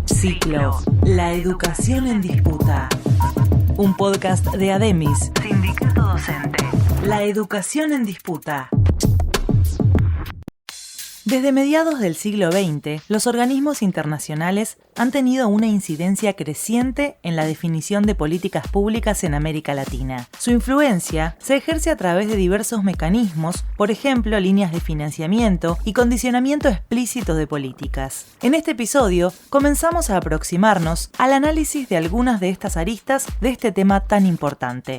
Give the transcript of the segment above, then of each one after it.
Ciclo, la educación en disputa. Un podcast de ADEMIS, Sindicato Docente. La educación en disputa. Desde mediados del siglo XX, los organismos internacionales han tenido una incidencia creciente en la definición de políticas públicas en América Latina. Su influencia se ejerce a través de diversos mecanismos, por ejemplo, líneas de financiamiento y condicionamiento explícito de políticas. En este episodio, comenzamos a aproximarnos al análisis de algunas de estas aristas de este tema tan importante.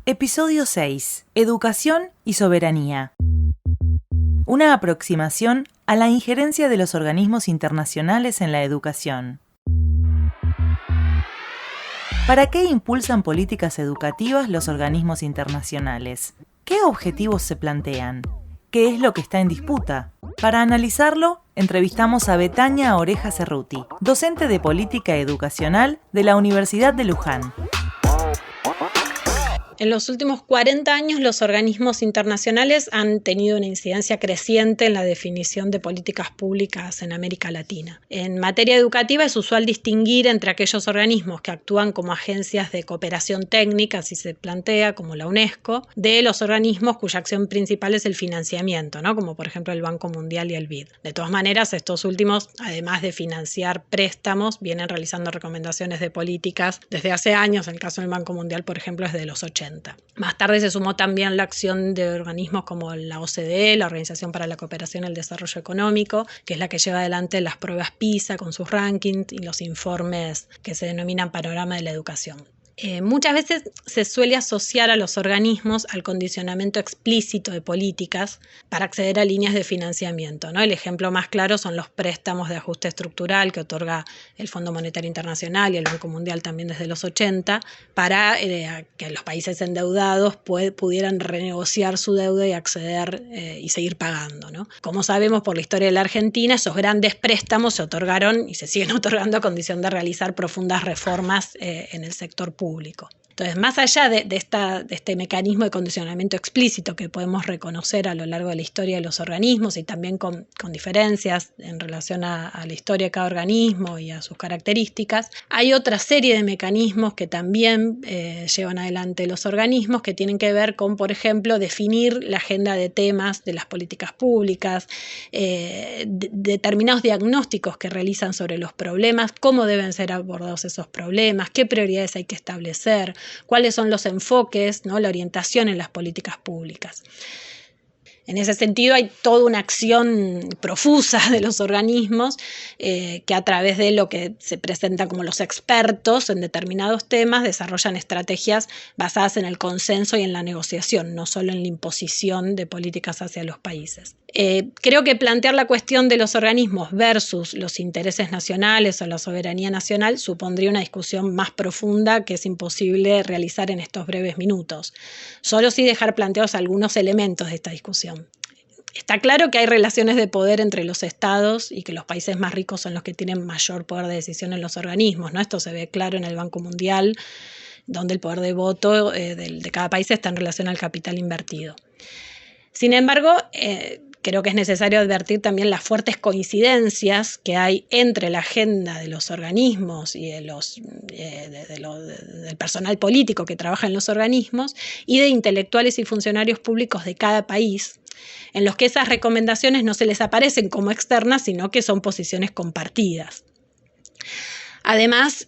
Episodio 6. Educación y soberanía. Una aproximación a la injerencia de los organismos internacionales en la educación. ¿Para qué impulsan políticas educativas los organismos internacionales? ¿Qué objetivos se plantean? ¿Qué es lo que está en disputa? Para analizarlo, entrevistamos a Betania Oreja Cerruti, docente de Política Educacional de la Universidad de Luján. En los últimos 40 años, los organismos internacionales han tenido una incidencia creciente en la definición de políticas públicas en América Latina. En materia educativa es usual distinguir entre aquellos organismos que actúan como agencias de cooperación técnica, así se plantea, como la UNESCO, de los organismos cuya acción principal es el financiamiento, ¿no? Como por ejemplo el Banco Mundial y el BID. De todas maneras, estos últimos, además de financiar préstamos, vienen realizando recomendaciones de políticas desde hace años. En el caso del Banco Mundial, por ejemplo, es de los 80. Más tarde se sumó también la acción de organismos como la OCDE, la Organización para la Cooperación y el Desarrollo Económico, que es la que lleva adelante las pruebas PISA con sus rankings y los informes que se denominan Panorama de la Educación. Muchas veces se suele asociar a los organismos al condicionamiento explícito de políticas para acceder a líneas de financiamiento, ¿no? El ejemplo más claro son los préstamos de ajuste estructural que otorga el Fondo Monetario Internacional y el Banco Mundial también desde los 80 para que los países endeudados pudieran renegociar su deuda y acceder y seguir pagando, ¿no? Como sabemos por la historia de la Argentina, esos grandes préstamos se otorgaron y se siguen otorgando a condición de realizar profundas reformas en el sector público. Entonces, más allá de este mecanismo de condicionamiento explícito que podemos reconocer a lo largo de la historia de los organismos y también con diferencias en relación a la historia de cada organismo y a sus características, hay otra serie de mecanismos que también llevan adelante los organismos que tienen que ver con, por ejemplo, definir la agenda de temas de las políticas públicas, determinados diagnósticos que realizan sobre los problemas, cómo deben ser abordados esos problemas, qué prioridades hay que establecer, cuáles son los enfoques, ¿no? La orientación en las políticas públicas. En ese sentido hay toda una acción profusa de los organismos que a través de lo que se presenta como los expertos en determinados temas desarrollan estrategias basadas en el consenso y en la negociación, no solo en la imposición de políticas hacia los países. Creo que plantear la cuestión de los organismos versus los intereses nacionales o la soberanía nacional supondría una discusión más profunda que es imposible realizar en estos breves minutos. Solo sí dejar planteados algunos elementos de esta discusión. Está claro que hay relaciones de poder entre los estados y que los países más ricos son los que tienen mayor poder de decisión en los organismos, ¿no? Esto se ve claro en el Banco Mundial, donde el poder de voto de cada país está en relación al capital invertido. Sin embargo, creo que es necesario advertir también las fuertes coincidencias que hay entre la agenda de los organismos y del personal político que trabaja en los organismos y de intelectuales y funcionarios públicos de cada país, en los que esas recomendaciones no se les aparecen como externas, sino que son posiciones compartidas. Además,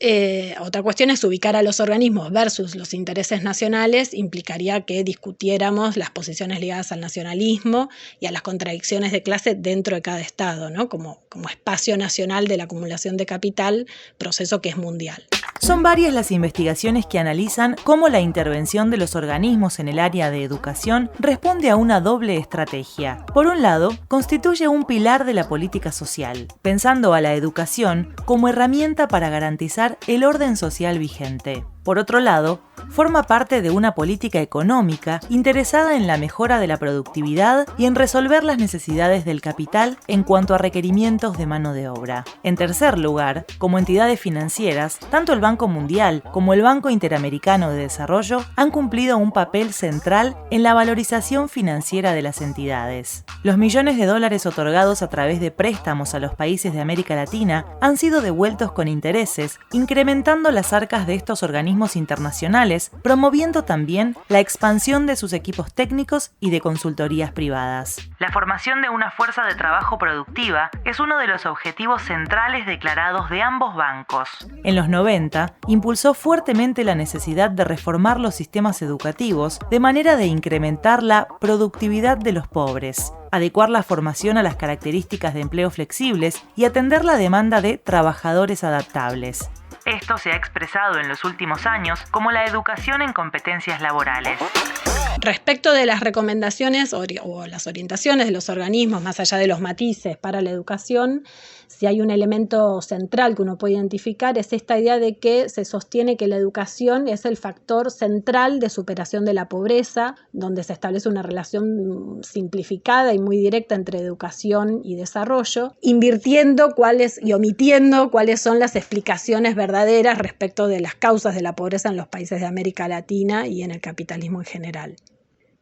otra cuestión es ubicar a los organismos versus los intereses nacionales, implicaría que discutiéramos las posiciones ligadas al nacionalismo y a las contradicciones de clase dentro de cada estado, ¿no? como espacio nacional de la acumulación de capital, proceso que es mundial. Son varias las investigaciones que analizan cómo la intervención de los organismos en el área de educación responde a una doble estrategia. Por un lado, constituye un pilar de la política social, pensando a la educación como herramienta para garantizar el orden social vigente. Por otro lado, forma parte de una política económica interesada en la mejora de la productividad y en resolver las necesidades del capital en cuanto a requerimientos de mano de obra. En tercer lugar, como entidades financieras, tanto el Banco Mundial como el Banco Interamericano de Desarrollo han cumplido un papel central en la valorización financiera de las entidades. Los millones de dólares otorgados a través de préstamos a los países de América Latina han sido devueltos con intereses, incrementando las arcas de estos organismos internacionales, promoviendo también la expansión de sus equipos técnicos y de consultorías privadas. La formación de una fuerza de trabajo productiva es uno de los objetivos centrales declarados de ambos bancos. En los 90, impulsó fuertemente la necesidad de reformar los sistemas educativos de manera de incrementar la productividad de los pobres, adecuar la formación a las características de empleo flexibles y atender la demanda de trabajadores adaptables. Esto se ha expresado en los últimos años como la educación en competencias laborales. Respecto de las recomendaciones o las orientaciones de los organismos, más allá de los matices para la educación, si hay un elemento central que uno puede identificar es esta idea de que se sostiene que la educación es el factor central de superación de la pobreza, donde se establece una relación simplificada y muy directa entre educación y desarrollo, invirtiendo y omitiendo cuáles son las explicaciones verdaderas respecto de las causas de la pobreza en los países de América Latina y en el capitalismo en general.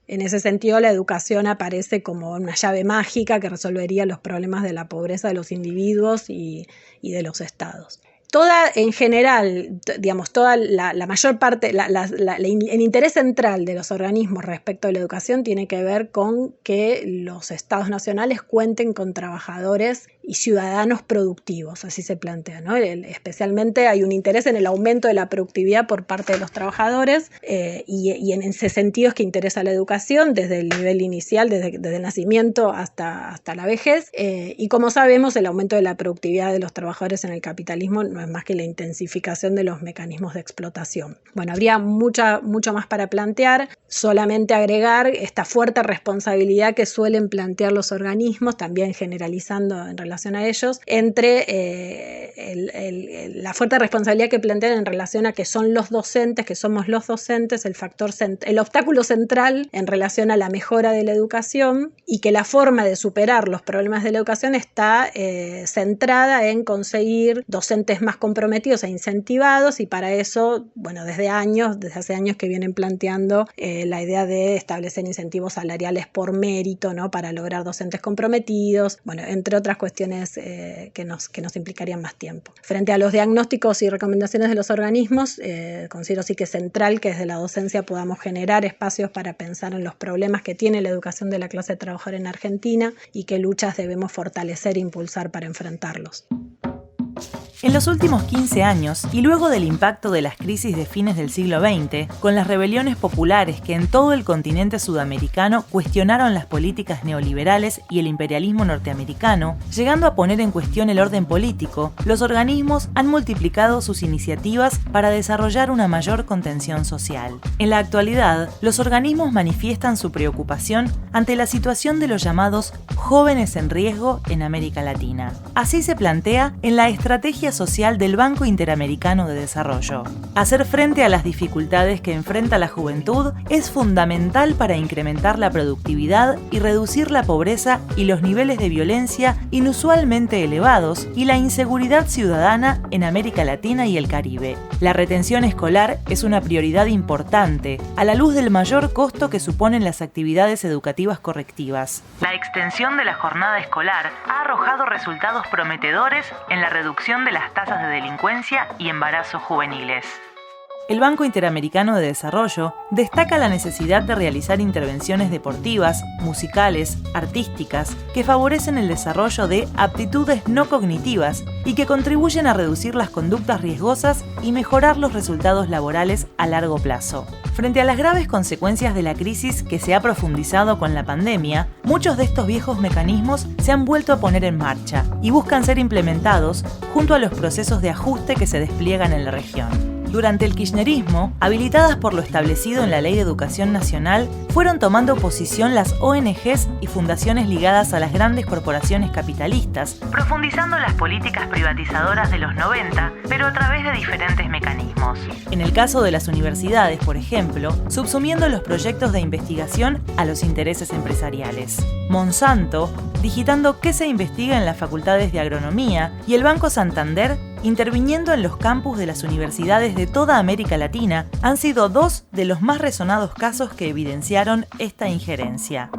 En ese sentido, la educación aparece como una llave mágica que resolvería los problemas de la pobreza de los individuos y de los estados. En general, toda la mayor parte, el interés central de los organismos respecto a la educación tiene que ver con que los estados nacionales cuenten con trabajadores y ciudadanos productivos, así se plantea, ¿no? Especialmente hay un interés en el aumento de la productividad por parte de los trabajadores y en ese sentido es que interesa la educación desde el nivel inicial, desde el nacimiento hasta la vejez y como sabemos el aumento de la productividad de los trabajadores en el capitalismo no es más que la intensificación de los mecanismos de explotación. Bueno, habría mucho más para plantear, solamente agregar esta fuerte responsabilidad que suelen plantear los organismos, también generalizando en relación a ellos, entre la fuerte responsabilidad que plantean en relación a que son los docentes, que somos los docentes, el obstáculo central en relación a la mejora de la educación y que la forma de superar los problemas de la educación está centrada en conseguir docentes más comprometidos e incentivados y para eso, desde hace años que vienen planteando la idea de establecer incentivos salariales por mérito, ¿no? Para lograr docentes comprometidos, entre otras cuestiones que nos implicarían más tiempo. Frente a los diagnósticos y recomendaciones de los organismos, considero sí que es central que desde la docencia podamos generar espacios para pensar en los problemas que tiene la educación de la clase trabajadora en Argentina y qué luchas debemos fortalecer e impulsar para enfrentarlos. En los últimos 15 años, y luego del impacto de las crisis de fines del siglo XX, con las rebeliones populares que en todo el continente sudamericano cuestionaron las políticas neoliberales y el imperialismo norteamericano, llegando a poner en cuestión el orden político, los organismos han multiplicado sus iniciativas para desarrollar una mayor contención social. En la actualidad, los organismos manifiestan su preocupación ante la situación de los llamados jóvenes en riesgo en América Latina. Así se plantea en la estrategia social del Banco Interamericano de Desarrollo. Hacer frente a las dificultades que enfrenta la juventud es fundamental para incrementar la productividad y reducir la pobreza y los niveles de violencia inusualmente elevados y la inseguridad ciudadana en América Latina y el Caribe. La retención escolar es una prioridad importante, a la luz del mayor costo que suponen las actividades educativas correctivas. La extensión de la jornada escolar ha arrojado resultados prometedores en la reducción de las tasas de delincuencia y embarazo juveniles. El Banco Interamericano de Desarrollo destaca la necesidad de realizar intervenciones deportivas, musicales, artísticas, que favorecen el desarrollo de aptitudes no cognitivas y que contribuyen a reducir las conductas riesgosas y mejorar los resultados laborales a largo plazo. Frente a las graves consecuencias de la crisis que se ha profundizado con la pandemia, muchos de estos viejos mecanismos se han vuelto a poner en marcha y buscan ser implementados junto a los procesos de ajuste que se despliegan en la región. Durante el kirchnerismo, habilitadas por lo establecido en la Ley de Educación Nacional, fueron tomando posición las ONGs y fundaciones ligadas a las grandes corporaciones capitalistas, profundizando las políticas privatizadoras de los 90, pero a través de diferentes mecanismos. En el caso de las universidades, por ejemplo, subsumiendo los proyectos de investigación a los intereses empresariales. Monsanto, digitando qué se investiga en las facultades de agronomía, y el Banco Santander, interviniendo en los campus de las universidades de toda América Latina, han sido dos de los más resonados casos que evidenciaron esta injerencia.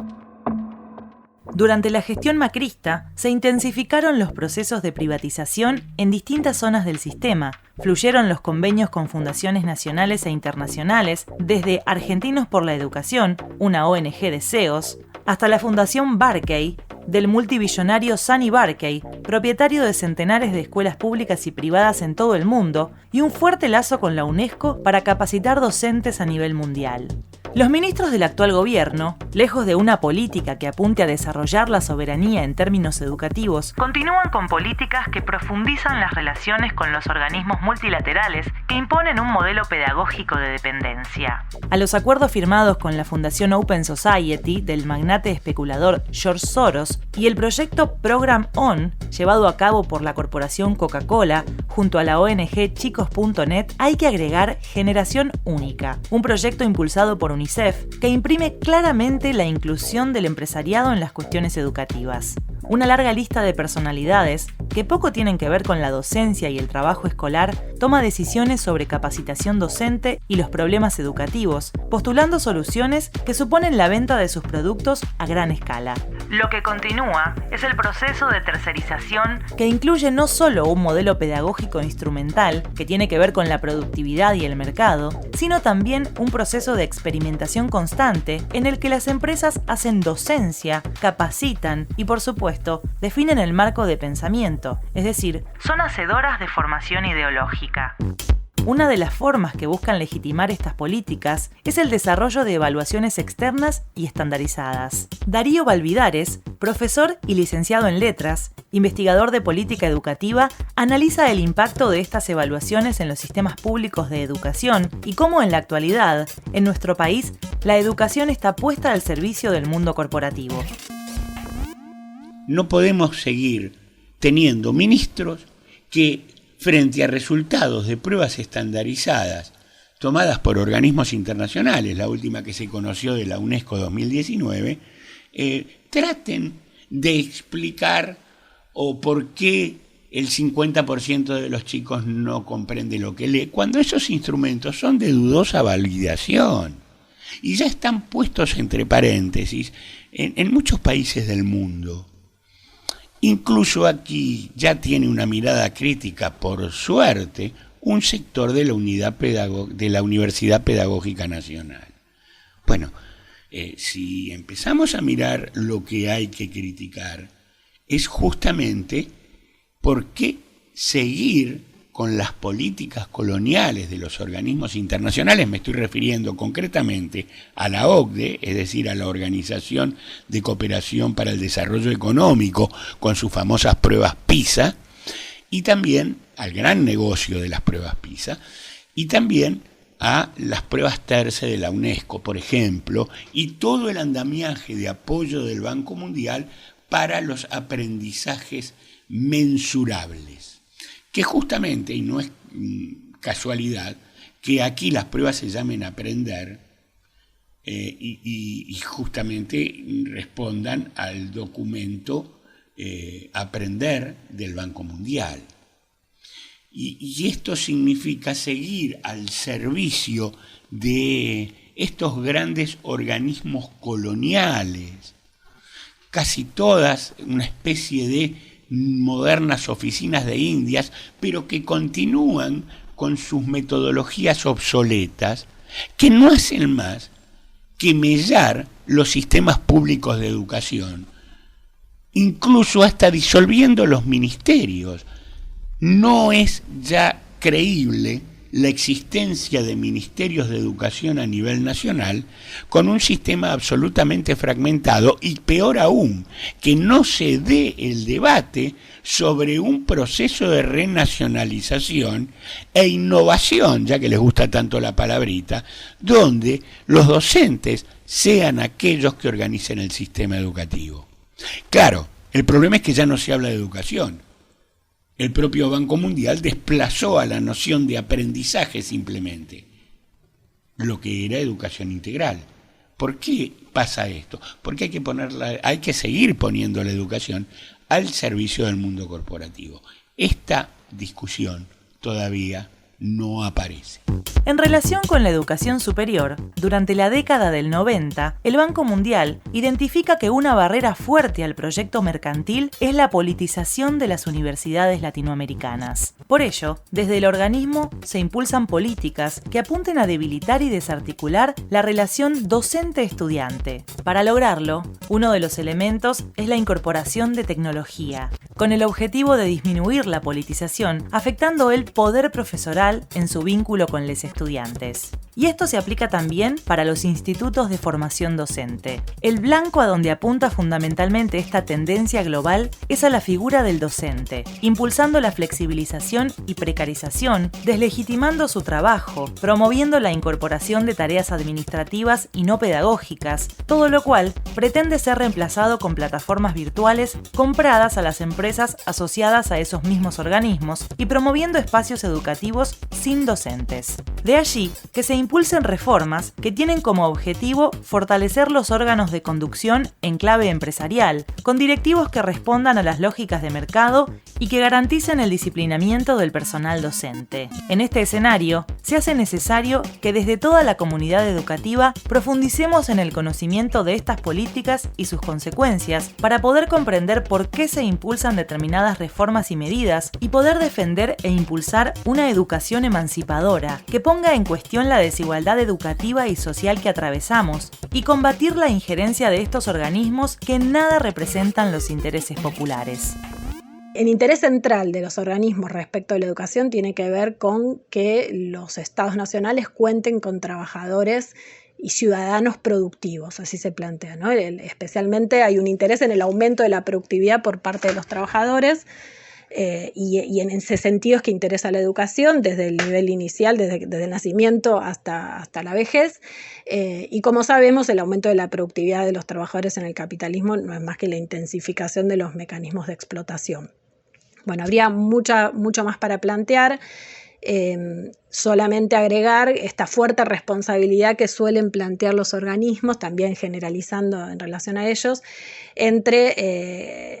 Durante la gestión macrista, se intensificaron los procesos de privatización en distintas zonas del sistema, fluyeron los convenios con fundaciones nacionales e internacionales, desde Argentinos por la Educación, una ONG de CEOs, hasta la Fundación Barkey, del multibillonario Sunny Barkey, propietario de centenares de escuelas públicas y privadas en todo el mundo, y un fuerte lazo con la UNESCO para capacitar docentes a nivel mundial. Los ministros del actual gobierno, lejos de una política que apunte a desarrollar la soberanía en términos educativos, continúan con políticas que profundizan las relaciones con los organismos multilaterales que imponen un modelo pedagógico de dependencia. A los acuerdos firmados con la Fundación Open Society del magnate especulador George Soros y el proyecto Program On, llevado a cabo por la corporación Coca-Cola junto a la ONG Chicos.net, hay que agregar Generación Única, un proyecto impulsado por UNICEF que imprime claramente la inclusión del empresariado en las cuestiones educativas. Una larga lista de personalidades que poco tienen que ver con la docencia y el trabajo escolar toma decisiones sobre capacitación docente y los problemas educativos, postulando soluciones que suponen la venta de sus productos a gran escala. Lo que continúa es el proceso de tercerización que incluye no solo un modelo pedagógico instrumental que tiene que ver con la productividad y el mercado, sino también un proceso de experimentación constante en el que las empresas hacen docencia, capacitan y, por supuesto, definen el marco de pensamiento, es decir, son hacedoras de formación ideológica. Una de las formas que buscan legitimar estas políticas es el desarrollo de evaluaciones externas y estandarizadas. Darío Valvidares, profesor y licenciado en letras, investigador de política educativa, analiza el impacto de estas evaluaciones en los sistemas públicos de educación y cómo en la actualidad, en nuestro país, la educación está puesta al servicio del mundo corporativo. No podemos seguir teniendo ministros que, frente a resultados de pruebas estandarizadas tomadas por organismos internacionales, la última que se conoció de la UNESCO 2019, traten de explicar o por qué el 50% de los chicos no comprende lo que lee, cuando esos instrumentos son de dudosa validación y ya están puestos entre paréntesis en muchos países del mundo. Incluso aquí ya tiene una mirada crítica, por suerte, un sector de la Universidad Pedagógica Nacional. Bueno, si empezamos a mirar lo que hay que criticar, es justamente por qué seguir con las políticas coloniales de los organismos internacionales. Me estoy refiriendo concretamente a la OCDE, es decir, a la Organización de Cooperación para el Desarrollo Económico, con sus famosas pruebas PISA, y también al gran negocio de las pruebas PISA, y también a las pruebas TERCE de la UNESCO, por ejemplo, y todo el andamiaje de apoyo del Banco Mundial para los aprendizajes mensurables. Que justamente, y no es casualidad, que aquí las pruebas se llamen Aprender y justamente respondan al documento Aprender del Banco Mundial. Y esto significa seguir al servicio de estos grandes organismos coloniales, casi todas una especie de modernas oficinas de Indias, pero que continúan con sus metodologías obsoletas, que no hacen más que mellar los sistemas públicos de educación, incluso hasta disolviendo los ministerios. No es ya creíble la existencia de ministerios de educación a nivel nacional con un sistema absolutamente fragmentado y, peor aún, que no se dé el debate sobre un proceso de renacionalización e innovación, ya que les gusta tanto la palabrita, donde los docentes sean aquellos que organicen el sistema educativo. Claro, el problema es que ya no se habla de educación. El propio Banco Mundial desplazó a la noción de aprendizaje simplemente, lo que era educación integral. ¿Por qué pasa esto? Porque hay que seguir poniendo la educación al servicio del mundo corporativo. Esta discusión todavía no aparece. En relación con la educación superior, durante la década del 90, el Banco Mundial identifica que una barrera fuerte al proyecto mercantil es la politización de las universidades latinoamericanas. Por ello, desde el organismo se impulsan políticas que apunten a debilitar y desarticular la relación docente-estudiante. Para lograrlo, uno de los elementos es la incorporación de tecnología, con el objetivo de disminuir la politización, afectando el poder profesoral en su vínculo con los estudiantes. Y esto se aplica también para los institutos de formación docente. El blanco a donde apunta fundamentalmente esta tendencia global es a la figura del docente, impulsando la flexibilización y precarización, deslegitimando su trabajo, promoviendo la incorporación de tareas administrativas y no pedagógicas, todo lo cual pretende ser reemplazado con plataformas virtuales compradas a las empresas asociadas a esos mismos organismos y promoviendo espacios educativos sin docentes. De allí que se impulsen reformas que tienen como objetivo fortalecer los órganos de conducción en clave empresarial, con directivos que respondan a las lógicas de mercado y que garanticen el disciplinamiento del personal docente. En este escenario, se hace necesario que desde toda la comunidad educativa profundicemos en el conocimiento de estas políticas y sus consecuencias para poder comprender por qué se impulsan determinadas reformas y medidas y poder defender e impulsar una educación emancipadora que ponga en cuestión la desigualdad educativa y social que atravesamos y combatir la injerencia de estos organismos que en nada representan los intereses populares. El interés central de los organismos respecto a la educación tiene que ver con que los estados nacionales cuenten con trabajadores y ciudadanos productivos, así se plantea, ¿no? Especialmente hay un interés en el aumento de la productividad por parte de los trabajadores, y en ese sentido es que interesa la educación desde el nivel inicial, desde el nacimiento hasta la vejez, y como sabemos el aumento de la productividad de los trabajadores en el capitalismo no es más que la intensificación de los mecanismos de explotación. Bueno, habría mucho más para plantear. Solamente agregar esta fuerte responsabilidad que suelen plantear los organismos, también generalizando en relación a ellos, entre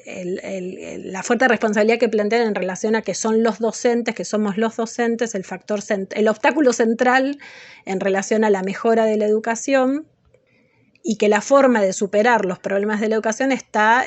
la fuerte responsabilidad que plantean en relación a que son los docentes, que somos los docentes, el obstáculo central en relación a la mejora de la educación, y que la forma de superar los problemas de la educación está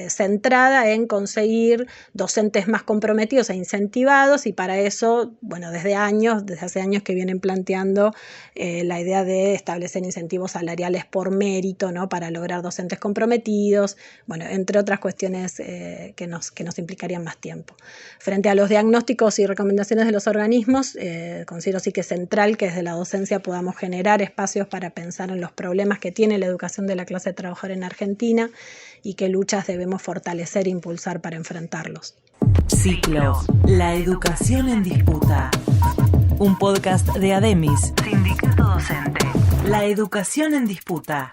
centrada en conseguir docentes más comprometidos e incentivados, y para eso, bueno, desde hace años que vienen planteando la idea de establecer incentivos salariales por mérito, ¿no? Para lograr docentes comprometidos, bueno, entre otras cuestiones que nos implicarían más tiempo. Frente a los diagnósticos y recomendaciones de los organismos, considero sí que es central que desde la docencia podamos generar espacios para pensar en los problemas que tiene la educación de la clase trabajadora en Argentina y qué luchas debemos fortalecer e impulsar para enfrentarlos. Ciclo: La educación en disputa. Un podcast de ADEMIS, Sindicato Docente. La educación en disputa.